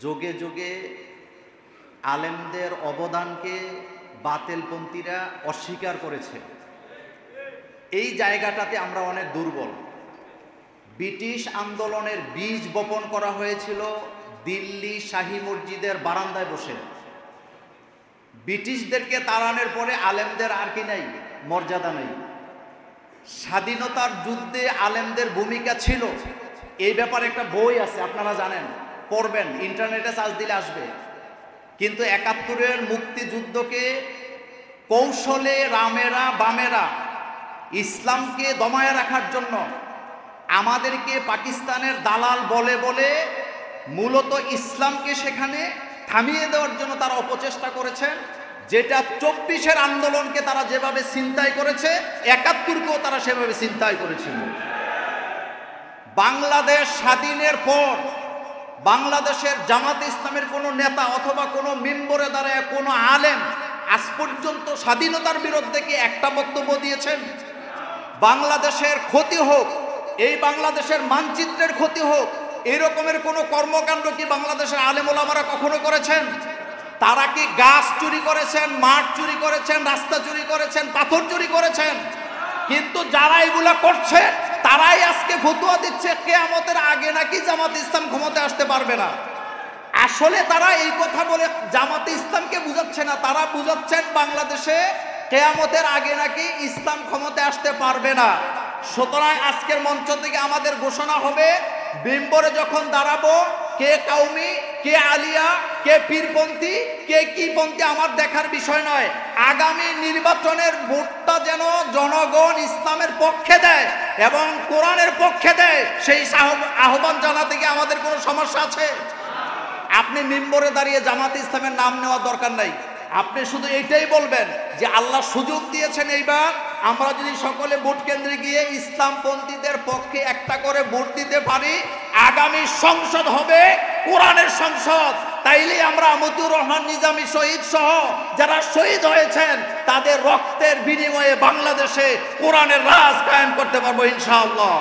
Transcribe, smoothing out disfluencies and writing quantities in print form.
যোগে যোগে আলেমদের অবদানকে বাতিলপন্থীরা অস্বীকার করেছে। এই জায়গাটাতে আমরা অনেক দুর্বল। ব্রিটিশ আন্দোলনের বীজ বপন করা হয়েছিল দিল্লি শাহী মসজিদের বারান্দায় বসে। ব্রিটিশদেরকে তাড়ানোর পরে আলেমদের আর কি নাই, মর্যাদা নেই। স্বাধীনতার যুদ্ধে আলেমদের ভূমিকা ছিল, এই ব্যাপারে একটা বই আছে, আপনারা জানেন, পড়বেন, ইন্টারনেটে সার্চ দিলে আসবে। কিন্তু ৭১-এর মুক্তিযুদ্ধকে কৌশলে রামেরা বামেরা ইসলামকে দমায়ে রাখার জন্য আমাদেরকে পাকিস্তানের দালাল বলে বলে মূলত ইসলামকে সেখানে থামিয়ে দেওয়ার জন্য তারা অপচেষ্টা করেছেন। যেটা ২৪-এর আন্দোলনকে তারা যেভাবে ছিনতাই করেছে, ৭১-কেও তারা সেভাবে ছিনতাই করেছিল। বাংলাদেশ স্বাধীনের পর বাংলাদেশের জামাতে ইসলামের কোনো নেতা অথবা কোনো মিম্বরে দাঁড়ায় কোনো আলেম আজ পর্যন্ত স্বাধীনতার বিরুদ্ধে কি একটা বক্তব্য দিয়েছেন? বাংলাদেশের ক্ষতি হোক, এই বাংলাদেশের মানচিত্রের ক্ষতি হোক, এরকমের কোনো কর্মকাণ্ড কি বাংলাদেশের আলেম ওলামারা কখনো করেছেন? তারা কি গাছ চুরি করেছেন, মাঠ চুরি করেছেন, রাস্তা চুরি করেছেন, পাথর চুরি করেছেন? কিন্তু যারা এগুলা করছে তারাই আজকে ফতোয়া দিচ্ছে কিয়ামতের আগে নাকি জামাতে ইসলাম ক্ষমতায় আসতে পারবে না। আসলে তারা এই কথা বলে জামাতে ইসলামকে বুঝাচ্ছে না, তারা বুঝাচ্ছেন বাংলাদেশে কিয়ামতের আগে নাকি ইসলাম ক্ষমতায় আসতে পারবে না। সুতরাং আজকের মঞ্চ থেকে আমাদের ঘোষণা হবে, মিম্বরে যখন দাঁড়াবো, কে কাউমি, কে আলিয়া, কে পীরপন্থী, কে কি পন্থী আমার দেখার বিষয় নয়। আগামী নির্বাচনের ভোটটা যেন জনগণ ইসলামের পক্ষে দেয় এবং কোরআনের পক্ষে দেয়, সেই আহ্বান জানাতে গিয়ে আমাদের কোনো সমস্যা আছে? আপনি মিম্বরে দাঁড়িয়ে জামাতে ইসলামের নাম নেওয়ার দরকার নাই। আপনি শুধু এইটাই বলবেন যে আল্লাহ সুযোগ দিয়েছেন, এইবার আমরা যদি সকলে ভোট কেন্দ্রে গিয়ে ইসলামপন্থীদের পক্ষে একটা করে ভোট দিতে পারি, আগামী সংসদ হবে কোরআনের সংসদ। তাইলে আমরা মতিউর রহমান নিজামী শহীদ সহ যারা শহীদ হয়েছেন তাদের রক্তের বিনিময়ে বাংলাদেশে কোরআনের রাজ কায়েম করতে পারবো ইনশাআল্লাহ।